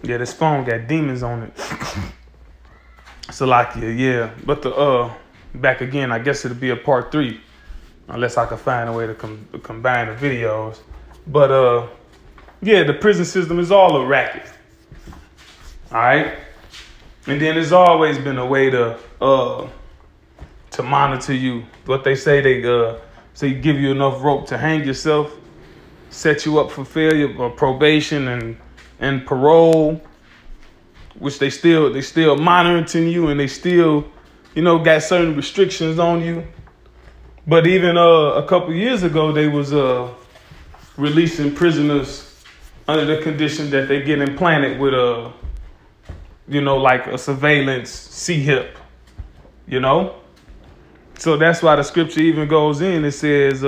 Yeah, this phone got demons on it. Salakia, yeah. But the back again, I guess it'll be a part 3. Unless I can find a way to combine the videos. But yeah, the prison system is all a racket. Alright? And then there's always been a way to monitor you. What they say, they give you enough rope to hang yourself, set you up for failure or probation and parole, which they still monitoring you, and they still, got certain restrictions on you. But even a couple years ago, they was releasing prisoners under the condition that they get implanted with like a surveillance C-hip, So that's why the scripture even goes in. It says,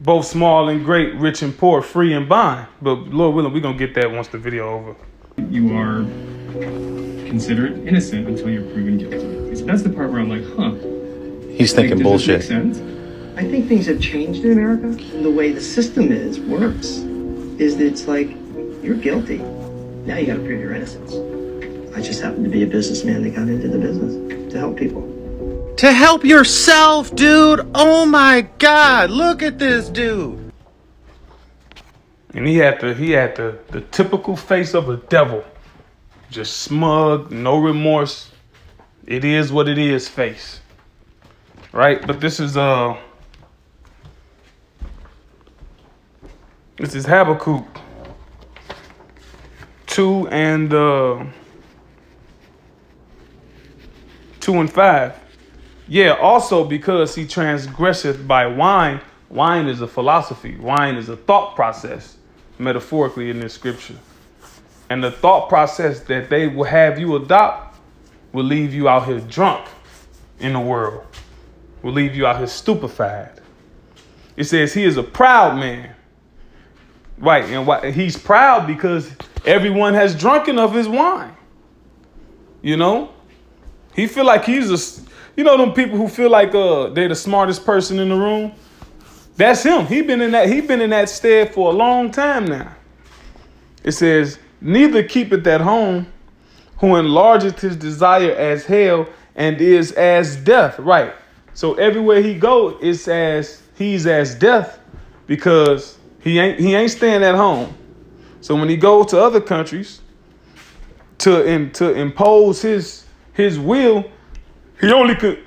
both small and great, rich and poor, free and bond. But Lord willing, we're going to get that once the video over. You are considered innocent until you're proven guilty. So that's the part where I'm like, huh. He's thinking bullshit. Does this make sense? I think things have changed in America. And the way the system works, is that it's like, you're guilty. Now you got to prove your innocence. I just happened to be a businessman that got into the business to help people. To help yourself, dude. Oh my God. Look at this dude. And he had the typical face of a devil. Just smug, no remorse. It is what it is face. Right? But this is Habakkuk 2 and 5. Yeah, also because he transgresseth by wine. Wine is a philosophy. Wine is a thought process, metaphorically in this scripture. And the thought process that they will have you adopt will leave you out here drunk in the world. Will leave you out here stupefied. It says he is a proud man. Right, and why he's proud because everyone has drunken of his wine. He feel like he's them people who feel like they're the smartest person in the room. That's him. He been in that stead for a long time now. It says, neither keepeth at home who enlargeth his desire as hell and is as death. Right. So everywhere he go, he's as death because he ain't staying at home. So when he goes to other countries to impose his will, he only could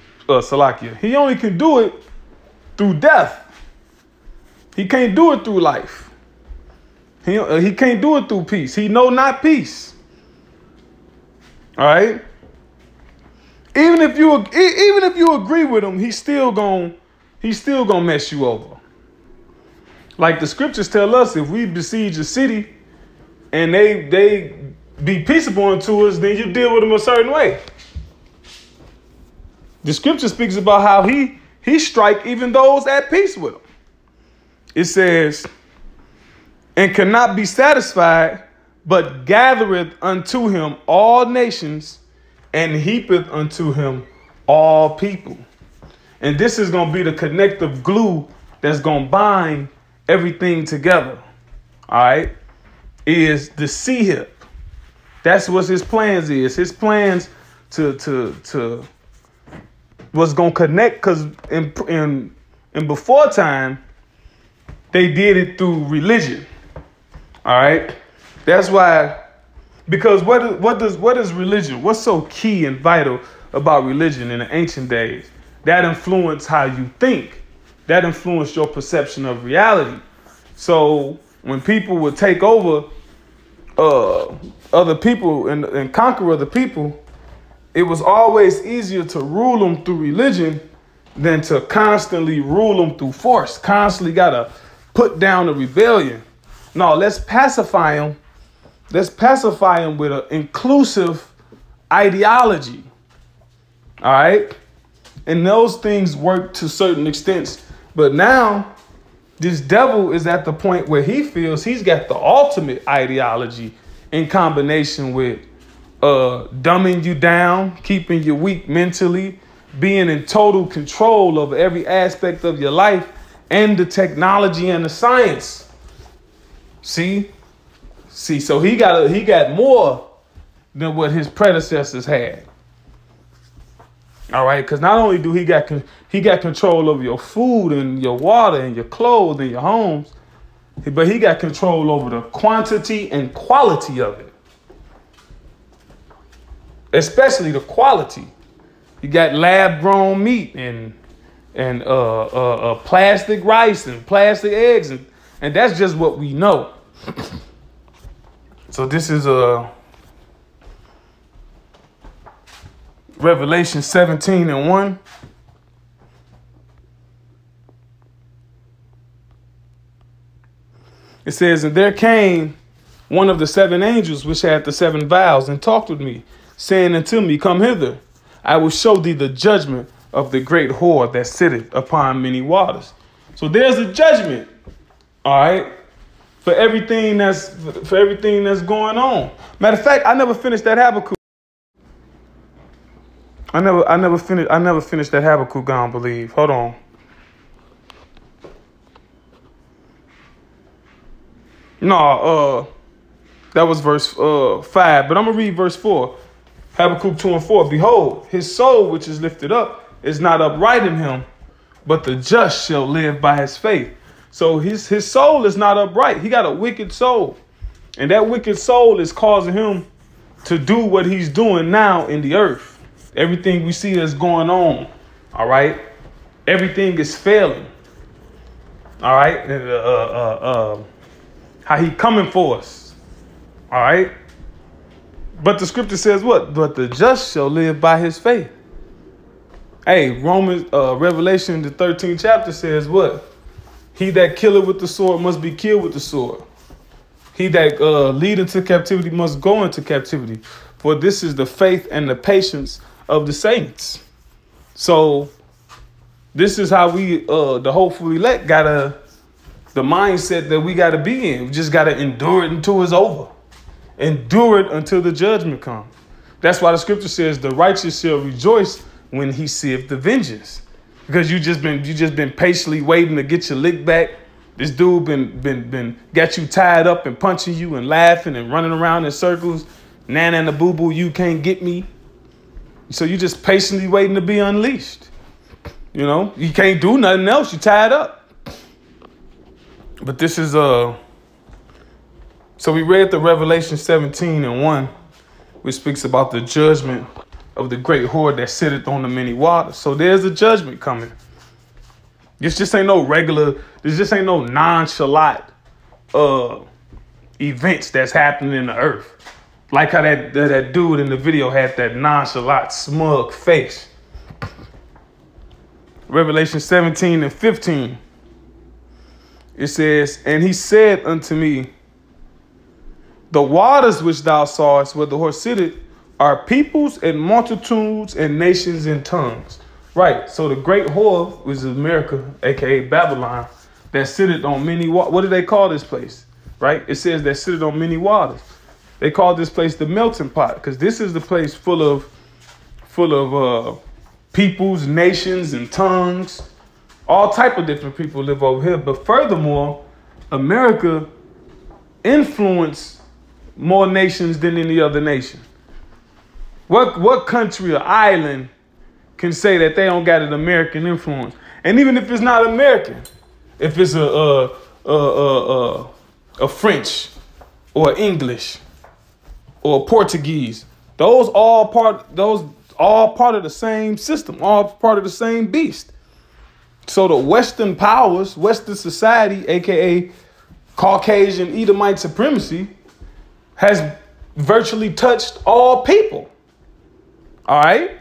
he only can do it through death. He can't do it through life. He can't do it through peace. He know not peace. All right. Even if you agree with him, he's still gonna mess you over. Like the scriptures tell us, if we besiege a city and they be peaceable unto us, then you deal with them a certain way. The scripture speaks about how he strike even those at peace with him. It says, and cannot be satisfied, but gathereth unto him all nations and heapeth unto him all people. And this is going to be the connective glue that's going to bind everything together. All right. Is the C-hip. That's what his plans is. His plans to was going to connect, because in before time, they did it through religion. All right. That's why, because what is religion? What's so key and vital about religion in the ancient days? That influenced how you think. That influenced your perception of reality. So when people would take over other people and conquer other people, it was always easier to rule them through religion than to constantly rule them through force. Constantly got to put down the rebellion. No, let's pacify them. Let's pacify them with an inclusive ideology. All right. And those things work to certain extents. But now this devil is at the point where he feels he's got the ultimate ideology in combination with dumbing you down, keeping you weak mentally, being in total control of every aspect of your life and the technology and the science. See? See, so he got more than what his predecessors had. All right, because not only do he got control over your food and your water and your clothes and your homes, but he got control over the quantity and quality of it. Especially the quality. You got lab-grown meat and plastic rice and plastic eggs, and that's just what we know. So this is Revelation 17:1. It says, and there came one of the 7 angels which had the 7 vials and talked with me, saying unto me, come hither, I will show thee the judgment of the great whore that sitteth upon many waters. So there's a judgment, all right, for everything that's going on. Matter of fact, I never finished that Habakkuk. I never finished that Habakkuk, I don't believe. Hold on. No, that was verse 5, but I'm gonna read verse 4. Habakkuk 2:4. Behold, his soul which is lifted up is not upright in him, but the just shall live by his faith. So his soul is not upright. He got a wicked soul, and that wicked soul is causing him to do what he's doing now in the earth. Everything we see that's going on, all right? Everything is failing, all right? How he coming for us, all right? But the scripture says what? But the just shall live by his faith. Hey, Revelation, the 13th chapter says what? He that killeth with the sword must be killed with the sword. He that lead into captivity must go into captivity. For this is the faith and the patience of the saints. So this is how we, the hopeful elect, the mindset that we got to be in. We just got to endure it until it's over. Endure it until the judgment comes. That's why the scripture says the righteous shall rejoice when he seeth the vengeance. Because you just been patiently waiting to get your lick back. This dude been got you tied up and punching you and laughing and running around in circles. Nana and the boo-boo, you can't get me. So you just patiently waiting to be unleashed. You know, you can't do nothing else. You tied up. But this is so we read the Revelation 17:1, which speaks about the judgment of the great whore that sitteth on the many waters. So there's a judgment coming. This just ain't no nonchalant events that's happening in the earth. Like how that dude in the video had that nonchalant, smug face. Revelation 17:15. It says, and he said unto me, the waters which thou sawest where the horse sitteth are peoples and multitudes and nations and tongues. Right. So the great whore, which is America, aka Babylon, that sitteth on many waters. What do they call this place? Right. It says that sitteth on many waters. They call this place the melting pot, because this is the place full of peoples, nations, and tongues. All type of different people live over here. But furthermore, America influenced more nations than any other nation. What country or island can say that they don't got an American influence? And even if it's not American, if it's a French or English or Portuguese, those all part of the same system, all part of the same beast. So the Western powers, Western society, aka Caucasian Edomite supremacy, has virtually touched all people. All right.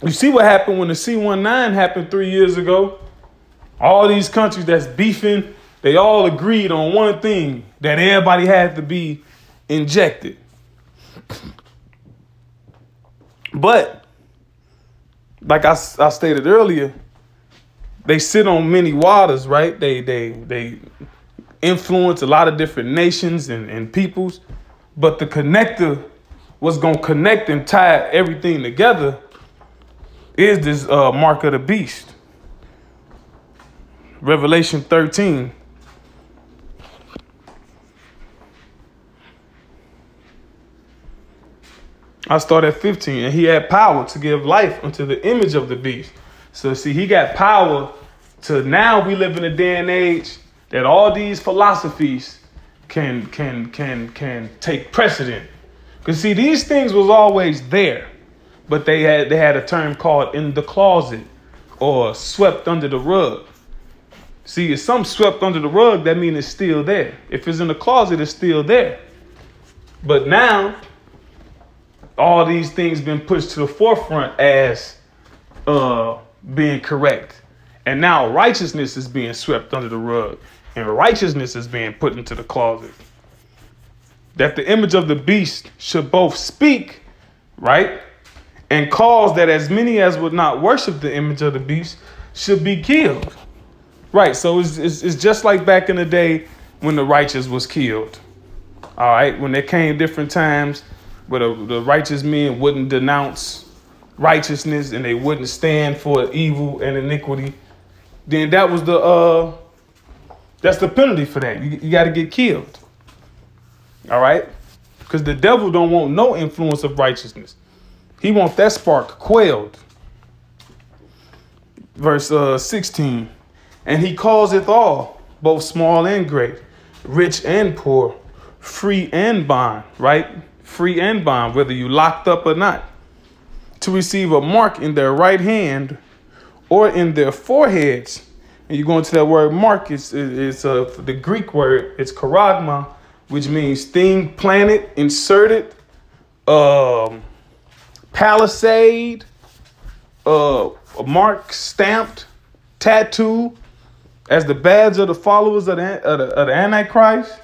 You see what happened when the C-19 happened 3 years ago? All these countries that's beefing, they all agreed on one thing, that everybody had to be injected. But like I stated earlier, they sit on many waters, right? They influence a lot of different nations and peoples. But the connector, what's going to connect and tie everything together, is this mark of the beast. Revelation 13. I start at 15. And he had power to give life unto the image of the beast. So see, he got power to now we live in a day and age that all these philosophies can take precedent. Because see, these things was always there, but they had a term called in the closet or swept under the rug. See, if something swept under the rug, that means it's still there. If it's in the closet, it's still there. But now, all these things been pushed to the forefront as being correct. And now righteousness is being swept under the rug. And righteousness is being put into the closet. That the image of the beast should both speak, right? And cause that as many as would not worship the image of the beast should be killed. Right, so it's just like back in the day when the righteous was killed. All right, when there came different times where the righteous men wouldn't denounce righteousness and they wouldn't stand for evil and iniquity, then that was that's the penalty for that. You got to get killed. All right, because the devil don't want no influence of righteousness. He wants that spark quailed. Verse 16. And he causeth all, both small and great, rich and poor, free and bond, right? Free and bond, whether you locked up or not, to receive a mark in their right hand or in their foreheads. And you go into that word mark, it's the Greek word, it's charagma, which means thing planted, inserted, palisade, a mark stamped, tattoo, as the badge of the followers of the Antichrist,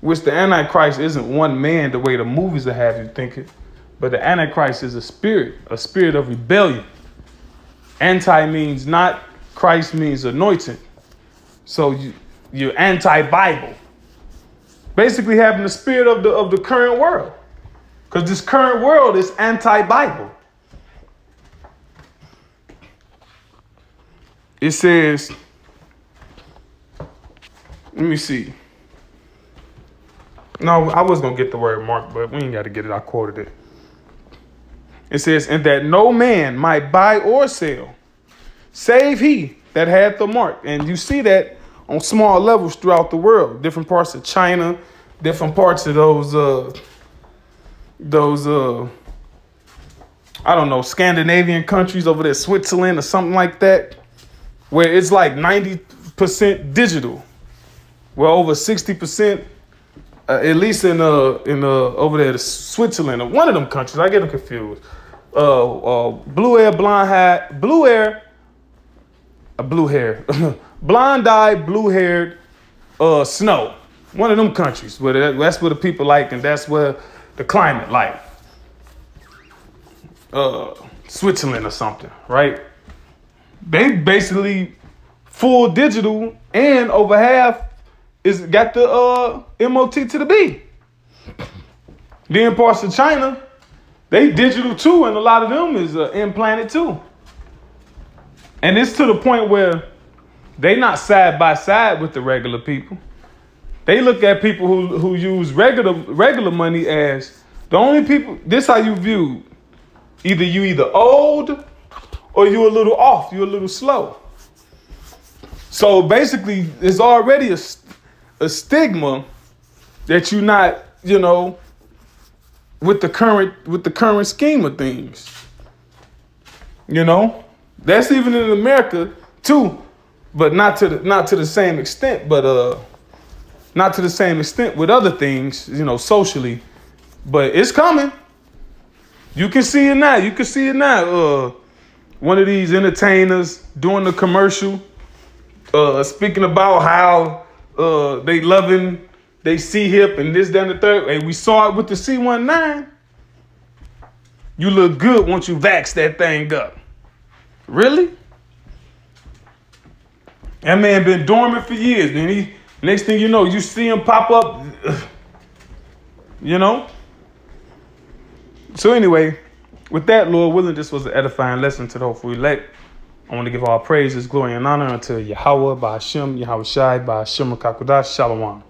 which the Antichrist isn't one man the way the movies will have you thinking, but the Antichrist is a spirit of rebellion. Anti means not, Christ means anointed. So you're anti-Bible. Basically having the spirit of the current world. Because this current world is anti-Bible. It says, let me see. No, I was going to get the word mark, but we ain't got to get it. I quoted it. It says, and that no man might buy or sell, save he that had the mark. And you see that on small levels throughout the world. Different parts of China, different parts of those I don't know, Scandinavian countries over there, Switzerland or something like that, where it's like 90% digital. Well, over 60%, at least in over there, Switzerland, or one of them countries. I get them confused. Blue hair, blonde-eyed, blue-haired snow. One of them countries where that's where the people like, and that's where the climate like. Switzerland or something, right? They basically full digital, and over half is got the MOT to the B. Then parts of China, they digital too, and a lot of them is implanted too. And it's to the point where they not side by side with the regular people. They look at people who use regular money as the only people. This how you view. You either old or you a little off. You a little slow. So basically, it's already a stigma that you're not, with the current scheme of things. That's even in America too, but not to the same extent. But not to the same extent with other things, socially. But it's coming. You can see it now. One of these entertainers doing the commercial, speaking about how they loving, they C-hip and this, that, and the third. Hey, we saw it with the C19. You look good once you vax that thing up. Really? That man been dormant for years. Then next thing you know, you see him pop up. So anyway, with that, Lord willing, this was an edifying lesson to the hopeful elect. I want to give all praises, glory, and honor unto Yahweh, Ba'ashem, Yahweh Shai, Ba'ashem, Kakodash, Shalom.